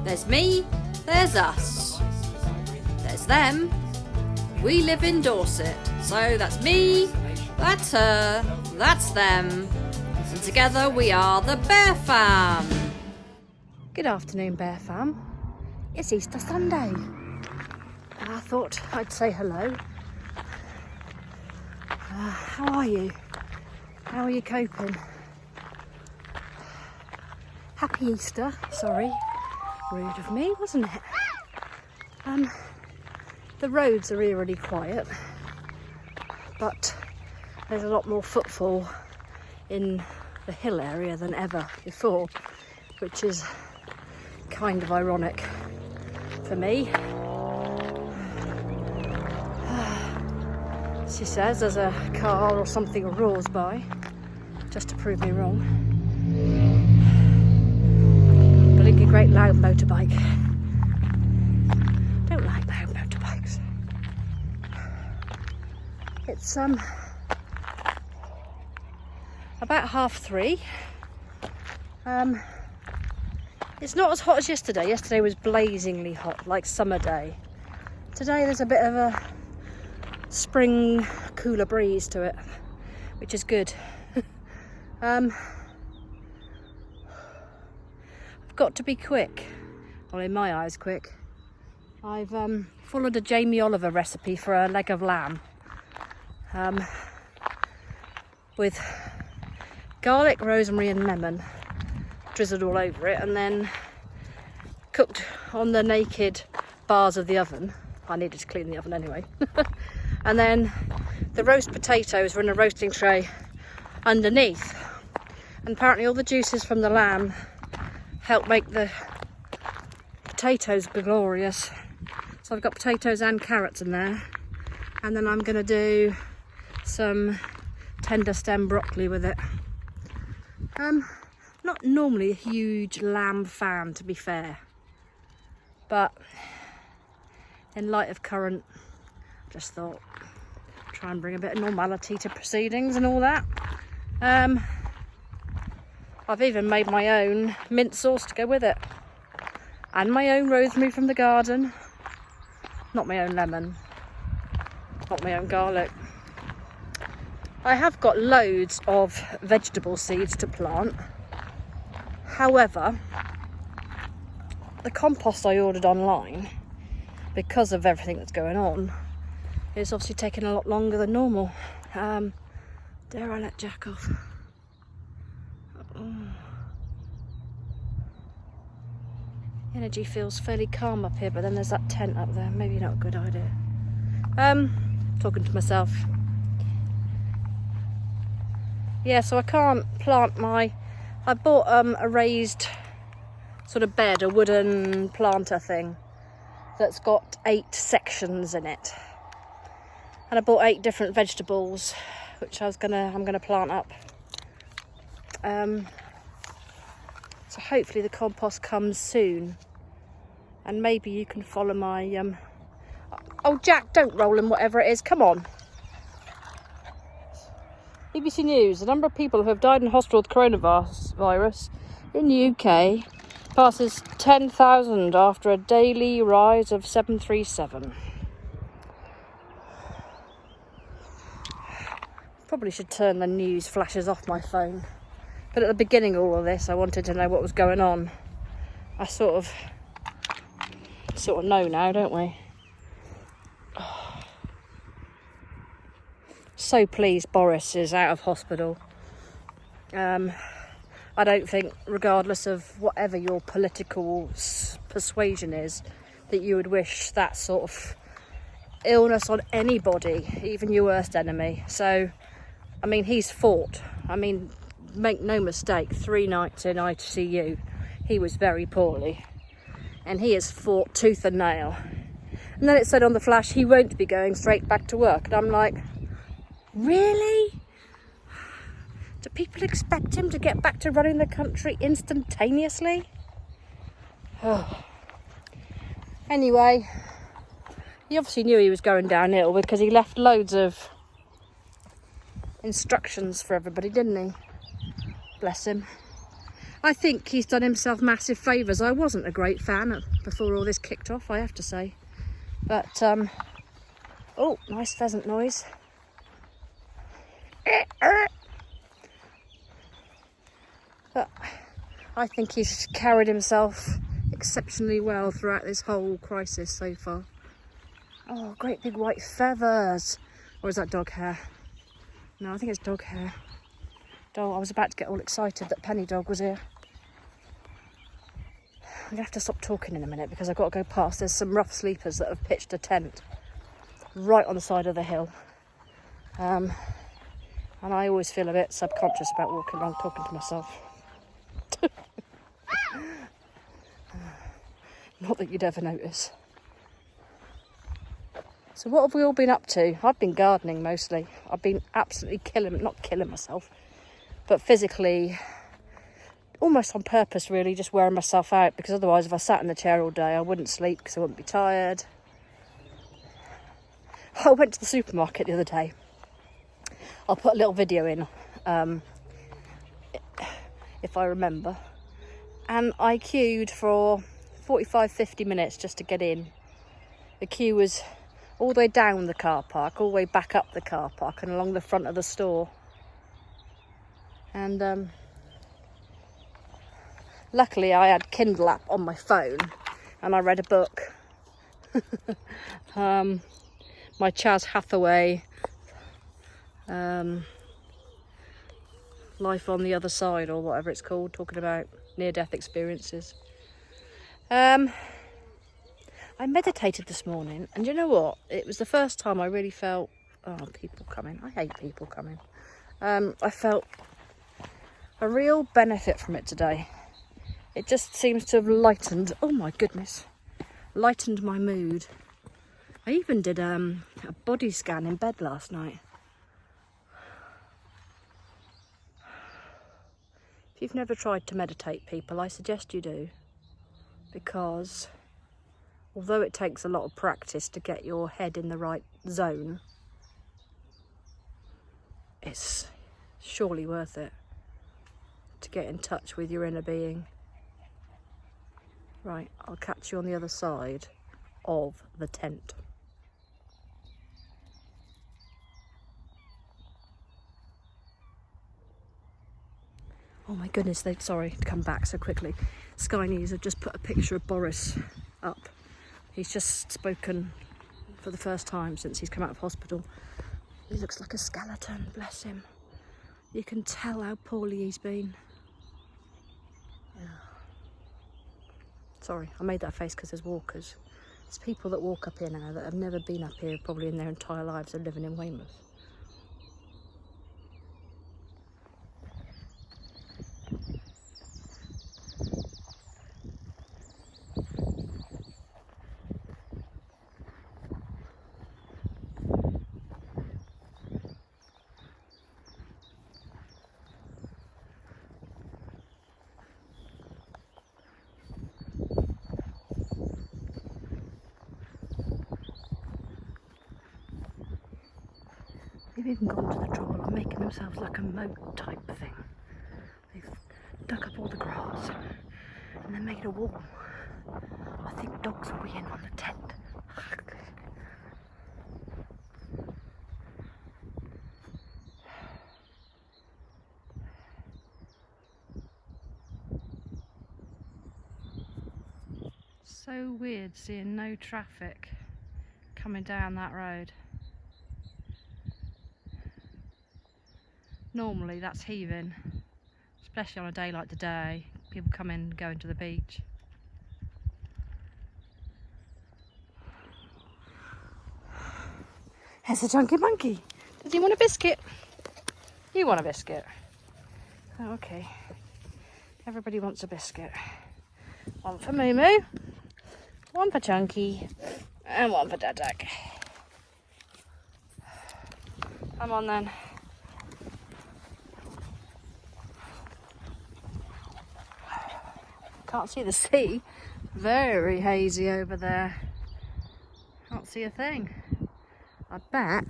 There's me, there's us. There's them. We live in Dorset. So that's me, that's her, that's them. And together we are the Bear Fam. Good afternoon, Bear Fam. It's Easter Sunday. And I thought I'd say hello. How are you? How are you coping? Happy Easter. Sorry. Rude of me, wasn't it? The roads are really quiet, but there's a lot more footfall in the hill area than ever before, which is kind of ironic for me. She says there's a car or something roars by, just to prove me wrong. Blinking great loud motorbike. Don't like loud motorbikes. It's about 3:30. It's not as hot as yesterday. Yesterday was blazingly hot, like summer day. Today there's a bit of a spring cooler breeze to it, which is good. I've got to be quick, well, in my eyes quick. I've followed a Jamie Oliver recipe for a leg of lamb with garlic, rosemary and lemon drizzled all over it, and then cooked on the naked bars of the oven. I needed to clean the oven anyway. And then the roast potatoes were in a roasting tray underneath. And apparently all the juices from the lamb help make the potatoes glorious. So I've got potatoes and carrots in there. And then I'm going to do some tender stem broccoli with it. Not normally a huge lamb fan, to be fair. But in light of current, just thought try and bring a bit of normality to proceedings and all that. I've even made my own mint sauce to go with it, and my own rosemary from the garden. Not my own lemon, not my own garlic. I have got loads of vegetable seeds to plant. However, the compost I ordered online, because of everything that's going on, is obviously taking a lot longer than normal. Dare I let Jack off? Oh. Energy feels fairly calm up here, but then there's that tent up there. Maybe not a good idea. Talking to myself. Yeah, so I can't plant my... I bought a raised sort of bed, a wooden planter thing that's got 8 sections in it. And I bought 8 different vegetables, which I'm gonna plant up. So hopefully the compost comes soon, and maybe you can follow my oh Jack, don't roll in whatever it is, come on. BBC News: the number of people who have died in hospital with coronavirus in the UK passes 10,000 after a daily rise of 737. Probably should turn the news flashes off my phone. But at the beginning of all of this, I wanted to know what was going on. I sort of know now, don't we? So pleased Boris is out of hospital. I don't think, regardless of whatever your political persuasion is, that you would wish that sort of illness on anybody, even your worst enemy. So, I mean, he's fought. I mean, make no mistake, 3 nights in ICU, he was very poorly. And he has fought tooth and nail. And then it said on the flash he won't be going straight back to work. And I'm like, really? Do people expect him to get back to running the country instantaneously? Oh. Anyway, he obviously knew he was going downhill because he left loads of instructions for everybody, didn't he? Bless him. I think he's done himself massive favours. I wasn't a great fan before all this kicked off, I have to say. But, oh, nice pheasant noise. But I think he's carried himself exceptionally well throughout this whole crisis so far. Oh, great big white feathers. Or is that dog hair? No, I think it's dog hair. Oh, I was about to get all excited that Penny Dog was here. I'm going to have to stop talking in a minute because I've got to go past. There's some rough sleepers that have pitched a tent right on the side of the hill. And I always feel a bit subconscious about walking along talking to myself. Not that you'd ever notice. So what have we all been up to? I've been gardening mostly. I've been absolutely not killing myself, but physically, almost on purpose really, just wearing myself out, because otherwise if I sat in the chair all day I wouldn't sleep because I wouldn't be tired. I went to the supermarket the other day. I'll put a little video in if I remember. And I queued for 45-50 minutes just to get in. The queue was all the way down the car park, all the way back up the car park and along the front of the store. And luckily I had Kindle app on my phone and I read a book. My Chaz Hathaway Life on the Other Side, or whatever it's called, talking about near-death experiences. I meditated this morning, and you know what? It was the first time I really felt... Oh, people coming. I hate people coming. I felt a real benefit from it today. It just seems to have lightened... Oh, my goodness. Lightened my mood. I even did a body scan in bed last night. If you've never tried to meditate, people, I suggest you do. Because although it takes a lot of practice to get your head in the right zone, it's surely worth it to get in touch with your inner being. Right, I'll catch you on the other side of the tent. Oh my goodness, sorry to come back so quickly. Sky News have just put a picture of Boris up. He's just spoken for the first time since he's come out of hospital. He looks like a skeleton, bless him. You can tell how poorly he's been. Yeah. Sorry, I made that face because there's walkers. There's people that walk up here now that have never been up here probably in their entire lives of living in Weymouth. They've even gone to the trouble of making themselves like a moat type thing. They've dug up all the grass and then made a wall. I think dogs will be in on the tent. So weird seeing no traffic coming down that road. Normally that's heaving, especially on a day like today. People come in going to the beach. There's a chunky monkey. Does he want a biscuit? You want a biscuit? Oh, okay. Everybody wants a biscuit. One for Moo Moo, one for Chunky, and one for Dad Dad. Come on then. Can't see the sea. Very hazy over there. Can't see a thing. I bet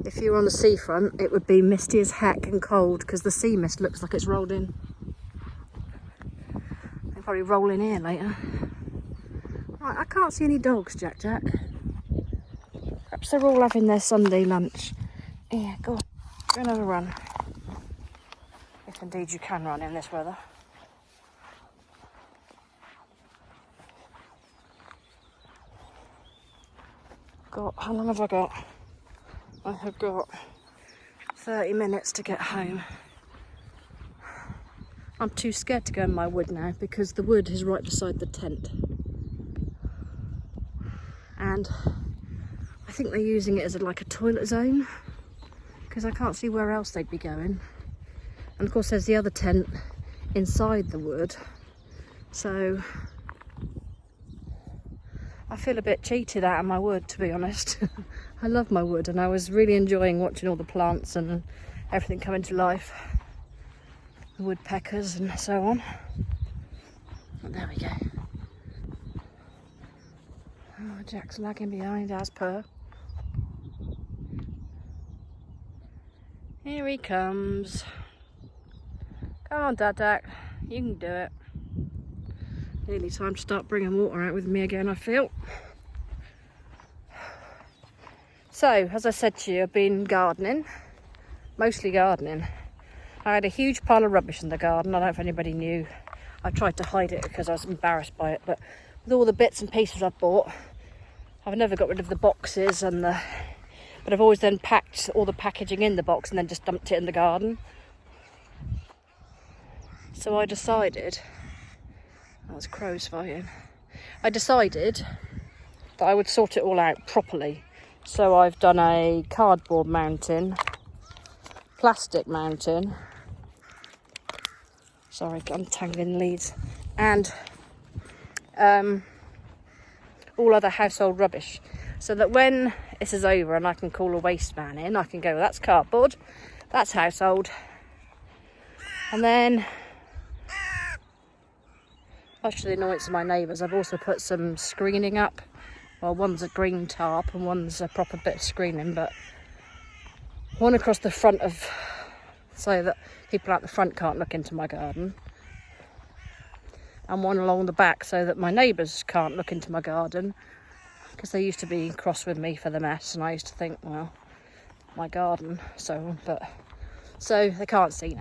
if you were on the seafront it would be misty as heck and cold because the sea mist looks like it's rolled in. probably roll in here later. Right, I can't see any dogs, Jack. Perhaps they're all having their Sunday lunch. Yeah, go on, go and have a run. If indeed you can run in this weather. How long have I got? I have got 30 minutes to get home. I'm too scared to go in my wood now because the wood is right beside the tent. And I think they're using it as like a toilet zone because I can't see where else they'd be going. And of course there's the other tent inside the wood. So I feel a bit cheated out of my wood, to be honest. I love my wood and I was really enjoying watching all the plants and everything coming to life. The woodpeckers and so on. But there we go. Oh, Jack's lagging behind as per. Here he comes. Come on, Dad. You can do it. Nearly time to start bringing water out with me again, I feel. So, as I said to you, I've been gardening. Mostly gardening. I had a huge pile of rubbish in the garden. I don't know if anybody knew. I tried to hide it because I was embarrassed by it. But with all the bits and pieces I've bought, I've never got rid of the boxes and the... But I've always then packed all the packaging in the box and then just dumped it in the garden. So I decided... That was crows fighting. I decided that I would sort it all out properly. So I've done a cardboard mounting, plastic mounting. Sorry, I'm tangling leads. And all other household rubbish. So that when this is over and I can call a waste man in, I can go, that's cardboard, that's household. And then, much to the annoyance of my neighbours, I've also put some screening up. Well, one's a green tarp and one's a proper bit of screening, but one across the front of, so that people out the front can't look into my garden. And one along the back so that my neighbours can't look into my garden. Because they used to be cross with me for the mess, and I used to think, well, my garden, so they can't see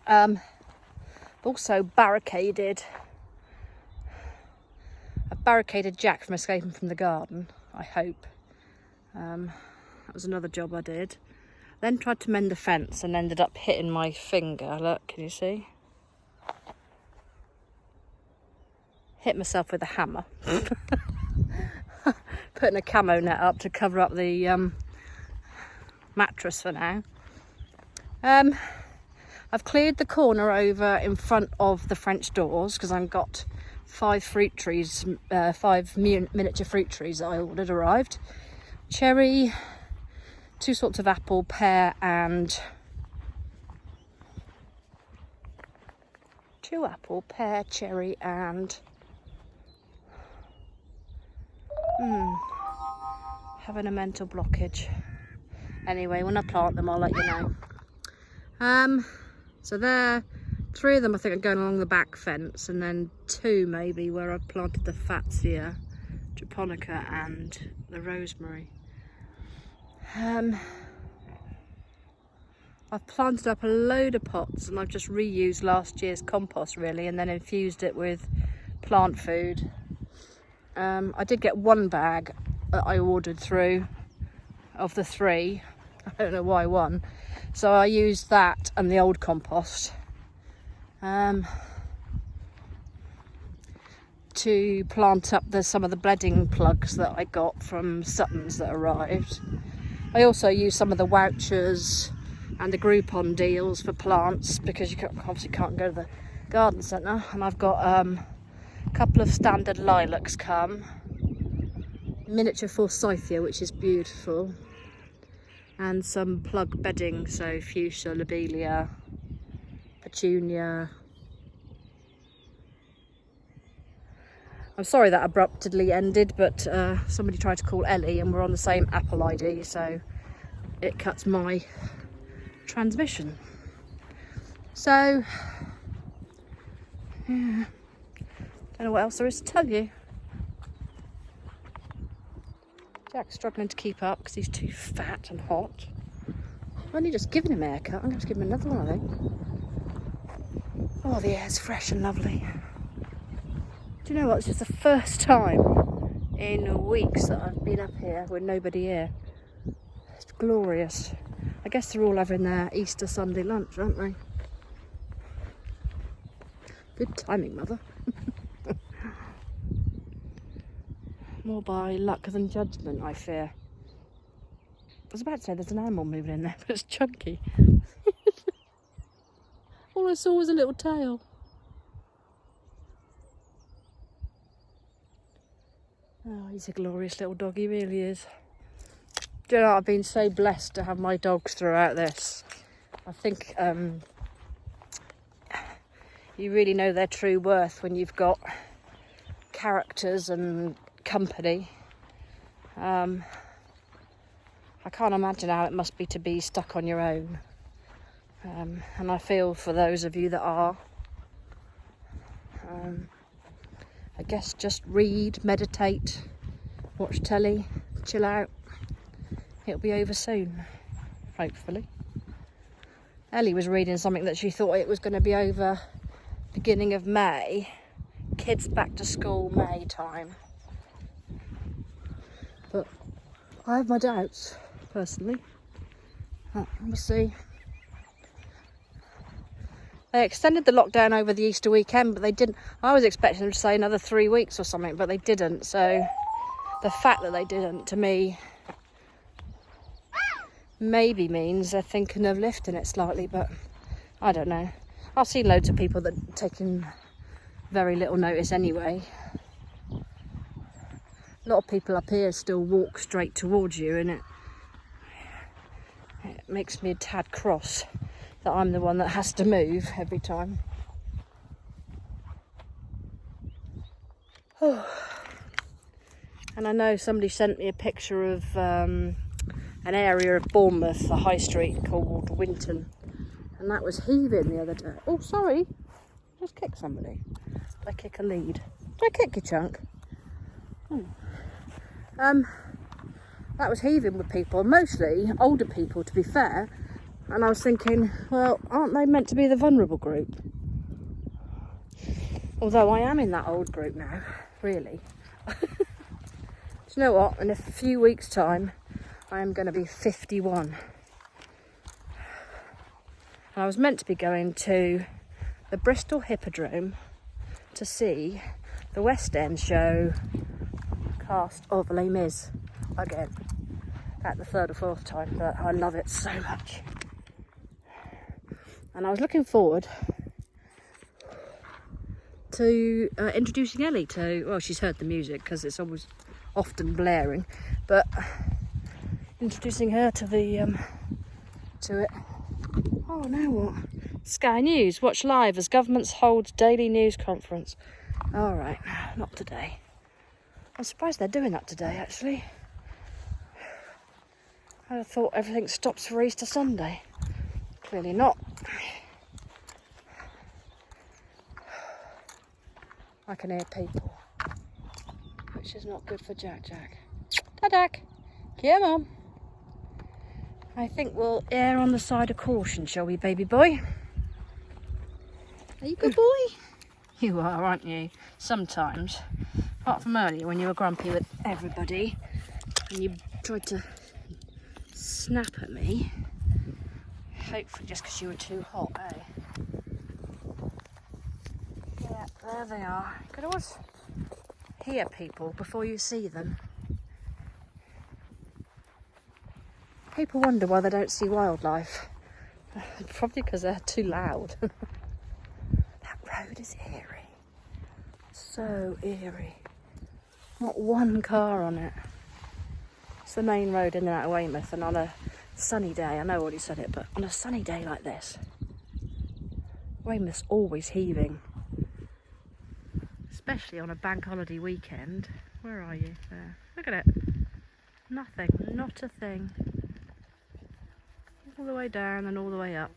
now. Also barricaded Jack from escaping from the garden, I hope. That was another job I did. Then tried to mend the fence and ended up hitting my finger. Look, can you see? Hit myself with a hammer. Putting a camo net up to cover up the mattress for now. I've cleared the corner over in front of the French doors because I've got 5 fruit trees, 5 miniature fruit trees that I ordered arrived. Cherry, 2 sorts of apple, pear and... 2 apple, pear, cherry and... having a mental blockage. Anyway, when I plant them, I'll let you know. So there, 3 of them I think are going along the back fence, and then 2 maybe where I've planted the Fatsia, Japonica and the rosemary. I've planted up a load of pots and I've just reused last year's compost really, and then infused it with plant food. I did get 1 bag that I ordered through of the 3. I don't know why 1. So I used that and the old compost to plant up some of the bedding plugs that I got from Sutton's that arrived. I also used some of the vouchers and the Groupon deals for plants because you obviously can't go to the garden centre. And I've got a couple of standard lilacs come, miniature forsythia, which is beautiful, and some plug bedding, so fuchsia, lobelia, petunia. I'm sorry that abruptly ended, but somebody tried to call Ellie and we're on the same Apple ID, so it cuts my transmission. So Yeah. Don't know what else there is to tell you. Jack's struggling to keep up because he's too fat and hot. I've only just given him a haircut. I'm going to give him another one, I think. Oh, the air's fresh and lovely. Do you know what? It's just the first time in weeks that I've been up here with nobody here. It's glorious. I guess they're all having their Easter Sunday lunch, aren't they? Good timing, Mother. More by luck than judgment, I fear. I was about to say there's an animal moving in there, but it's chunky. All I saw was a little tail. Oh, he's a glorious little dog, he really is. Do you know, I've been so blessed to have my dogs throughout this. I think you really know their true worth when you've got characters and company. I can't imagine how it must be to be stuck on your own. And I feel for those of you that are. I guess just read, meditate, watch telly, chill out. It'll be over soon, hopefully. Ellie was reading something that she thought it was going to be over beginning of May. Kids back to school May time. But I have my doubts, personally. We'll see. They extended the lockdown over the Easter weekend, but they didn't. I was expecting them to say another 3 weeks or something, but they didn't. So the fact that they didn't, to me, maybe means they're thinking of lifting it slightly, but I don't know. I've seen loads of people that are taking very little notice anyway. A lot of people up here still walk straight towards you, and it makes me a tad cross that I'm the one that has to move every time. Oh. And I know somebody sent me a picture of an area of Bournemouth, a high street called Winton, and that was heaving the other day. Oh, sorry, just kicked somebody. Did I kick a lead? Did I kick you, chunk? That was heaving with people, mostly older people, to be fair. And I was thinking, well, aren't they meant to be the vulnerable group? Although I am in that old group now, really. Do you know what? In a few weeks' time, I am going to be 51. And I was meant to be going to the Bristol Hippodrome to see the West End show cast of Les Mis again. At the third or fourth time, but I love it so much. And I was looking forward to introducing Ellie to, well, she's heard the music because it's always often blaring, but introducing her to the to it. Oh, now what? Sky News, watch live as governments hold daily news conference. All right, not today. I'm surprised they're doing that today, actually. I thought everything stops for Easter Sunday. Clearly not. I can hear people, which is not good for Jack. Dadak, come on. I think we'll err on the side of caution, shall we, baby boy? Are you a good boy? You are, aren't you? Sometimes. Apart from earlier when you were grumpy with everybody and you tried to snap at me. Hopefully just because you were too hot, eh? Yeah, there they are. You could always hear people before you see them. People wonder why they don't see wildlife. Probably because they're too loud. That road is eerie. So eerie. Not one car on it. It's the main road in and out of Weymouth, and on a sunny day, I know I already said it, but on a sunny day like this, Weymouth's always heaving. Especially on a bank holiday weekend. Where are you? There. Look at it. Nothing. Not a thing. All the way down and all the way up.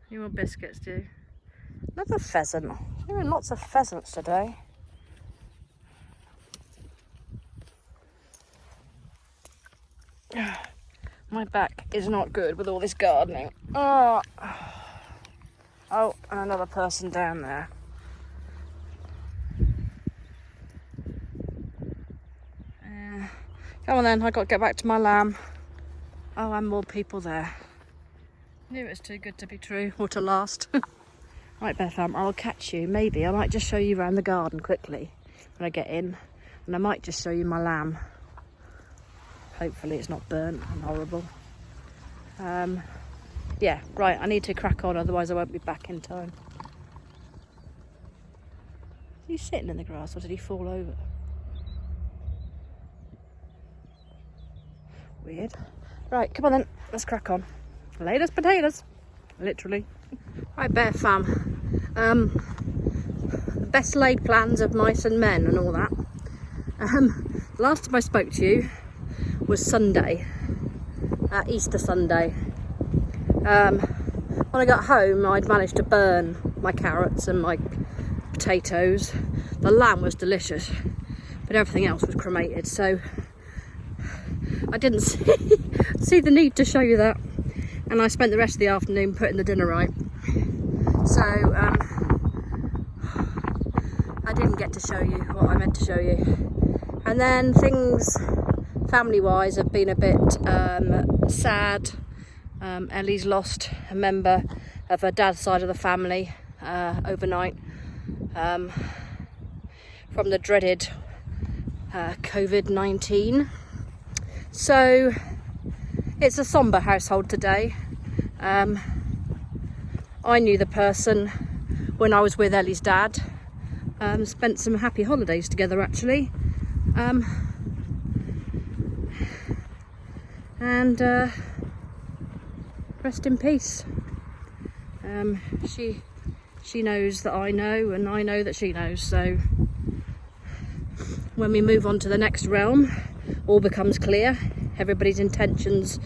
You want biscuits, do you? Another pheasant. There are lots of pheasants today. My back is not good with all this gardening. Oh, and another person down there. Come on then, I've got to get back to my lamb. Oh, and more people there. Knew it was too good to be true, or to last. Right, Beth, I'll catch you. Maybe I might just show you around the garden quickly when I get in. And I might just show you my lamb. Hopefully it's not burnt and horrible. Yeah, right, I need to crack on, otherwise I won't be back in time. Is he sitting in the grass or did he fall over? Weird. Right, come on then, let's crack on. Latest potatoes, literally. Right, Bear Fam. The best laid plans of mice and men and all that. Last time I spoke to you was Sunday, Easter Sunday. When I got home, I'd managed to burn my carrots and my potatoes. The lamb was delicious, but everything else was cremated, so I didn't see the need to show you that. And I spent the rest of the afternoon putting the dinner right. So I didn't get to show you what I meant to show you. And then things family-wise have been a bit sad. Ellie's lost a member of her dad's side of the family overnight from the dreaded COVID-19. So it's a sombre household today. I knew the person when I was with Ellie's dad. Spent some happy holidays together actually. And rest in peace. She knows that I know, and I know that she knows. So when we move on to the next realm, all becomes clear. Everybody's intentions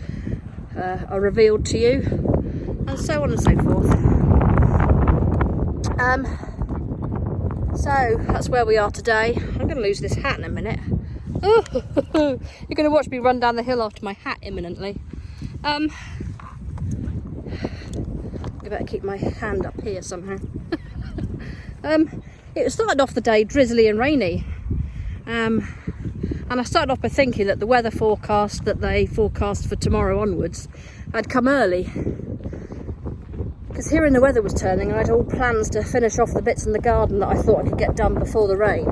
are revealed to you, and so on and so forth. So that's where we are today. I'm going to lose this hat in a minute. Oh, you're going to watch me run down the hill after my hat imminently. I better keep my hand up here somehow. It started off the day drizzly and rainy. And I started off by thinking that the weather forecast that they forecast for tomorrow onwards had come early. Because hearing the weather was turning, I had all plans to finish off the bits in the garden that I thought I could get done before the rain.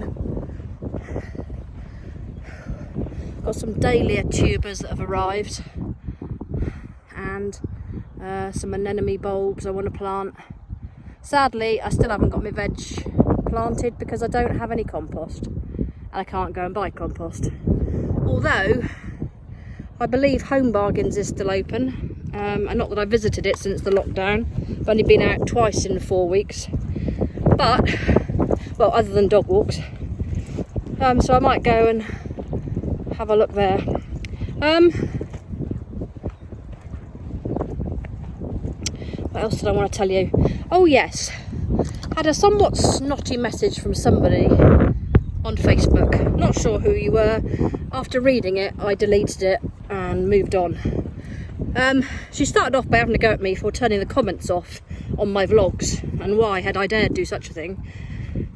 Got some dahlia tubers that have arrived. And some anemone bulbs I want to plant. Sadly, I still haven't got my veg planted because I don't have any compost. And I can't go and buy compost. Although, I believe Home Bargains is still open. And not that I visited it since the lockdown. I've only been out twice in 4 weeks. But, well, other than dog walks. So I might go and have a look there. What else did I want to tell you? Oh yes, had a somewhat snotty message from somebody on Facebook. Not sure who you were. After reading it, I deleted it and moved on. She started off by having a go at me for turning the comments off on my vlogs, and why had I dared do such a thing.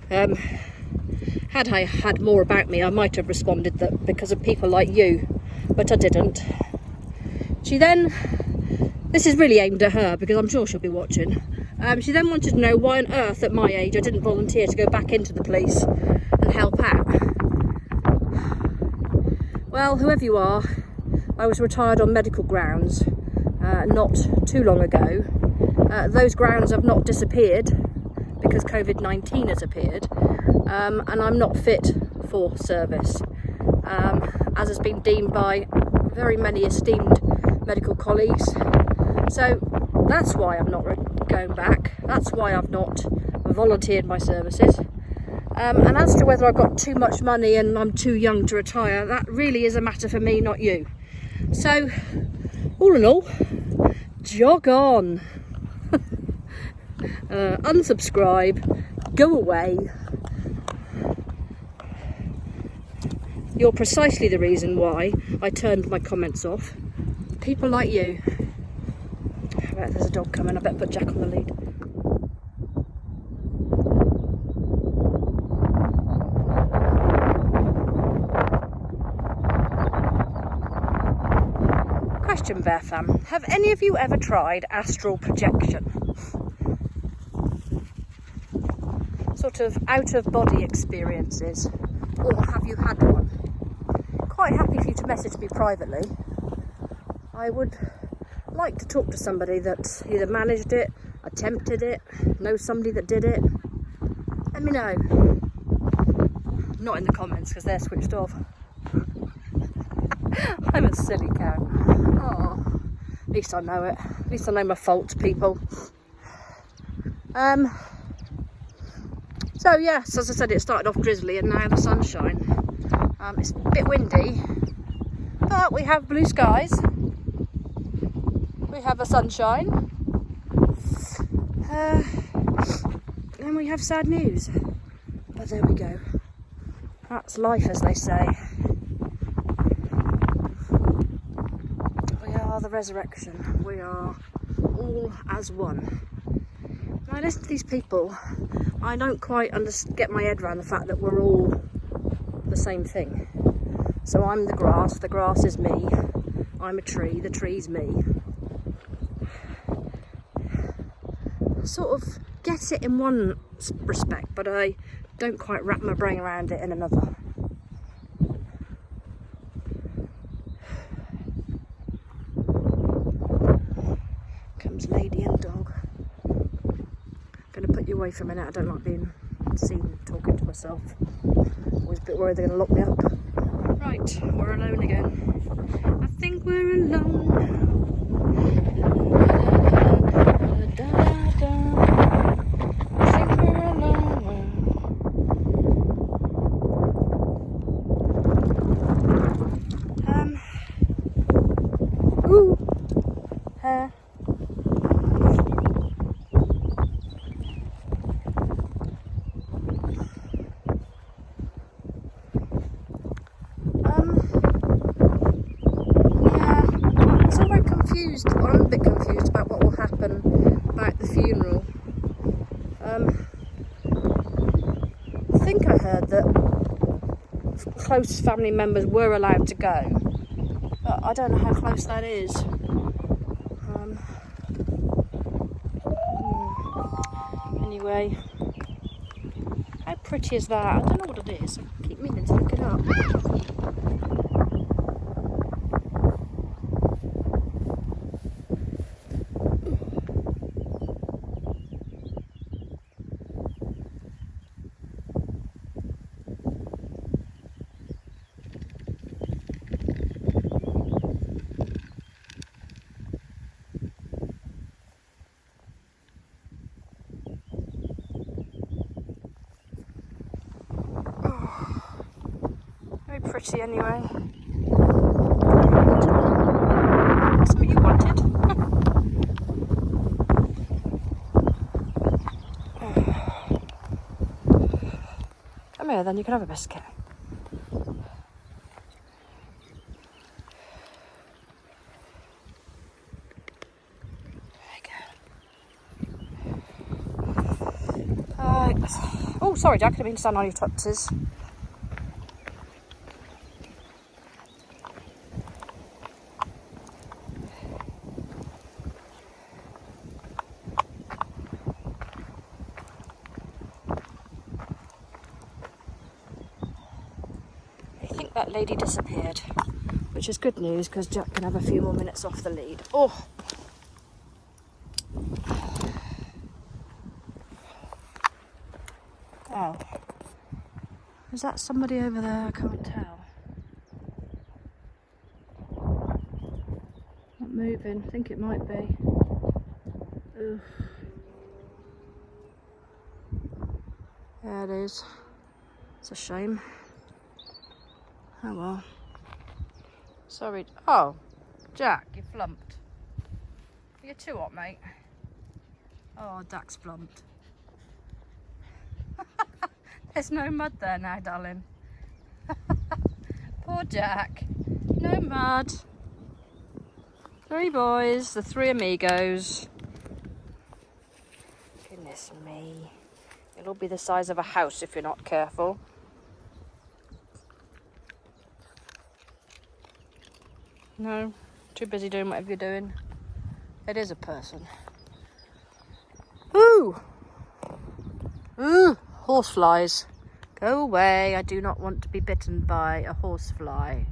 Had I had more about me, I might have responded that because of people like you, but I didn't. She then, this is really aimed at her because I'm sure she'll be watching. She then wanted to know why on earth at my age I didn't volunteer to go back into the police and help out. Well, whoever you are, I was retired on medical grounds not too long ago. Those grounds have not disappeared because COVID-19 has appeared, and I'm not fit for service, as has been deemed by very many esteemed medical colleagues. So that's why I'm not going back. That's why I've not volunteered my services. And as to whether I've got too much money and I'm too young to retire, that really is a matter for me, not you. So, all in all, jog on. unsubscribe, go away. You're precisely the reason why I turned my comments off. People like you. Right, there's a dog coming. I better put Jack on the lead. Question, Bear Fam. Have any of you ever tried astral projection? Sort of out-of-body experiences. Or have you had one? Quite happy for you to message me privately. I would like to talk to somebody that either managed it, attempted it, knows somebody that did it. Let me know. Not in the comments because they're switched off. I'm a silly cow. Oh, at least I know it. At least I know my faults, people. So yes, as I said, it started off drizzly and now the sunshine. It's a bit windy, but we have blue skies. We have a sunshine. And we have sad news. But there we go. That's life, as they say. We are the resurrection. We are all as one. When I listen to these people, I don't quite get my head around the fact that we're all the same thing. So I'm the grass is me. I'm a tree, the tree's me. I sort of get it in one respect, but I don't quite wrap my brain around it in another. Comes lady and dog. Gonna put you away for a minute. I don't like being seen talking to myself. Always a bit worried they're gonna lock me up. Right, we're alone again. I think we're alone now. I think we're alone. Ooh. Well, I'm a bit confused about what will happen about the funeral. I think I heard that close family members were allowed to go, but I don't know how close that is. Anyway, how pretty is that? I don't know what it is. I keep meaning to look it up. Pretty anyway. That's what you wanted. Come here then, you can have a biscuit. There you go. Oh, sorry, Jack, I didn't mean to stand on your tuxes. That lady disappeared, which is good news because Jack can have a few more minutes off the lead. Oh! Oh. Is that somebody over there? I can't tell. Not moving. I think it might be. Ugh. There it is. It's a shame. Oh well. Sorry. Oh, Jack, you flumped. You're too hot, mate. Oh, Jack's plumped. There's no mud there now, darling. Poor Jack. No mud. 3 boys, the 3 amigos. Goodness me. It'll be the size of a house if you're not careful. No, too busy doing whatever you're doing. It is a person. Ooh! Ooh! Horseflies. Go away. I do not want to be bitten by a horsefly.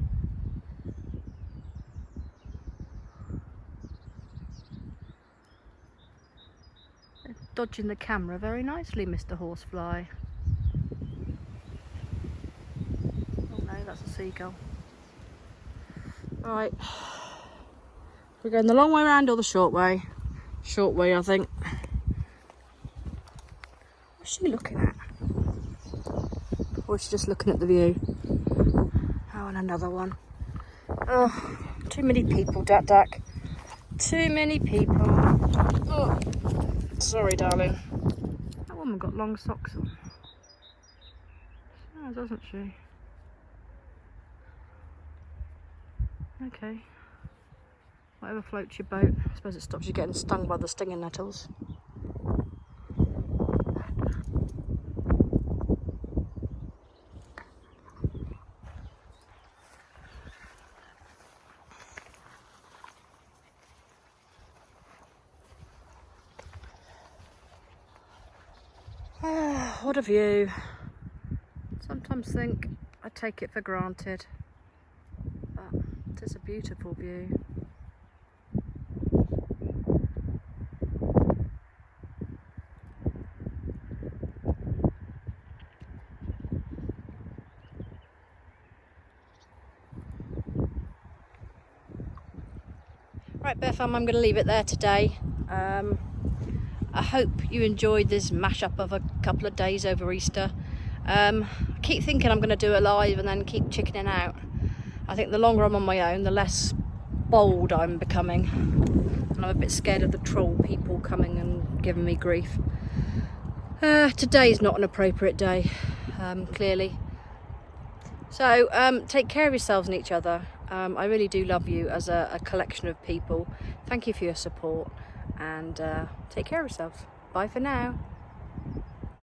Dodging the camera very nicely, Mr. Horsefly. Oh no, that's a seagull. Right. We're going the long way around or the short way? Short way, I think. What's she looking at? Or is she just looking at the view? Oh, and another one. Oh, too many people, Dak. Too many people. Oh. Sorry, darling. That woman got long socks on. Oh, doesn't she? Okay. Whatever floats your boat. I suppose it stops you getting stung by the stinging nettles. What a view. Sometimes think I take it for granted, but it is a beautiful view. Right, Bear Fam, I'm going to leave it there today. I hope you enjoyed this mashup of a couple of days over Easter. I keep thinking I'm going to do it live and then keep chickening out. I think the longer I'm on my own, the less bold I'm becoming. And I'm a bit scared of the troll people coming and giving me grief. Today's not an appropriate day, clearly. So take care of yourselves and each other. I really do love you as a collection of people. Thank you for your support and take care of yourselves. Bye for now.